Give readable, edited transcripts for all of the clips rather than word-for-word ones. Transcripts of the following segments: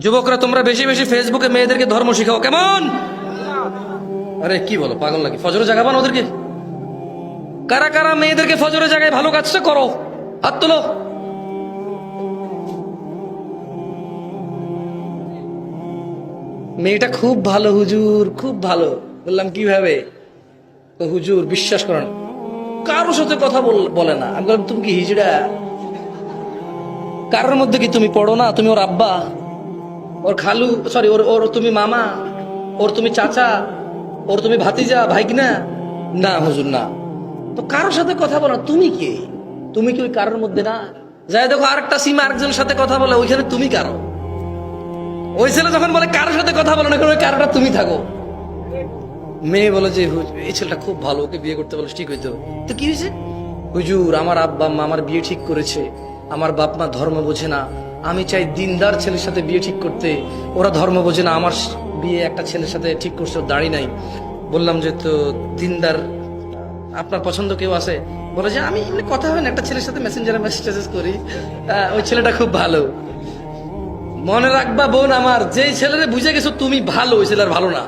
যুবকরা তোমরা বেশি বেশি ফেসবুকে মেয়েদেরকে ধর্ম শিখাও, কেমন? আরে কি বলো, পাগল নাকি? ফজরে জাগাবা না ওদেরকে? কারা কারা মেয়েদেরকে ফজরে জাগায় ভালো কাজটা করো, হাত তোলো। মেয়েটা খুব ভালো হুজুর, খুব ভালো। বললাম কিভাবে? তো হুজুর বিশ্বাস করেন কারোর সাথে কথা বলে না। আমি বললাম তুমি কি হিজড়া? কারোর মধ্যে কি তুমি পড়ো না? তুমি ওর আব্বা, ওর খালু, সরি ওর ওর তুমি মামা, ওর তুমি চাচা, ওর তুমি ভাতিজা, ভাইগনা? না হুজুর না। তো কারোর সাথে কথা বলো, তুমি কি? তুমি কি ওই কারোর মধ্যে না? যাই দেখো আরেকটা সীমা আরেকজনের সাথে কথা বলে, ওইখানে তুমি কারো। ওই ছেলে যখন বলে কারোর সাথে কথা বলো না, ওই কারোটা তুমি থাকো। মেয়ে বলে যে এই ছেলেটা খুব ভালো, ওকে বিয়ে করতে বলে ঠিক হইতো। তো কি হয়েছে? হুজুর আমার আব্বা আম্মা আমার বিয়ে ঠিক করেছে, আমার বাপ মা ধর্ম বোঝে না, আমি চাই দিনদার ছেলের সাথে বিয়ে ঠিক করতে, ওরা ধর্ম বোঝে না, আমার বিয়ে একটা ছেলের সাথে ঠিক করছে, ওর দাড়ি নাই। বললাম যে তো দিনদার আপনার পছন্দ কেউ আছে? বলে যে আমি এমনি কথা হয় না, একটা ছেলের সাথে মেসেঞ্জারে মেসেজ করি, ওই ছেলেটা খুব ভালো। মনে রাখবা বোন আমার, যেই ছেলেরে বুঝে গেছো তুমি ভালো, ওই ছেলের ভালো না।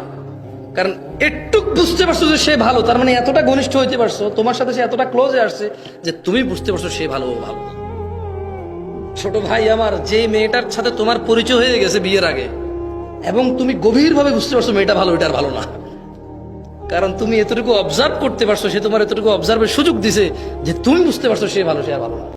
কারণ একটু বুঝতে পারছো যে সে ভালো, তার মানে এতটা ঘনিষ্ঠ হইতে পারছো, তোমার সাথে সে এতটা ক্লোজে আসছে যে তুমি বুঝতে পারছো সে ভালো, ও ভালো। ছোট ভাই আমার, যে মেয়েটার সাথে তোমার পরিচয় হয়ে গেছে বিয়ের আগে, এবং তুমি গভীরভাবে বুঝতে পারছো মেয়েটা ভালো, এটার ভালো না, কারণ তুমি এতটুকু অবজার্ভ করতে পারছো, সে তোমার এতটুকু অবজার্ভের সুযোগ দিছে যে তুমি বুঝতে পারছো সে ভালো, সে আর ভালো না।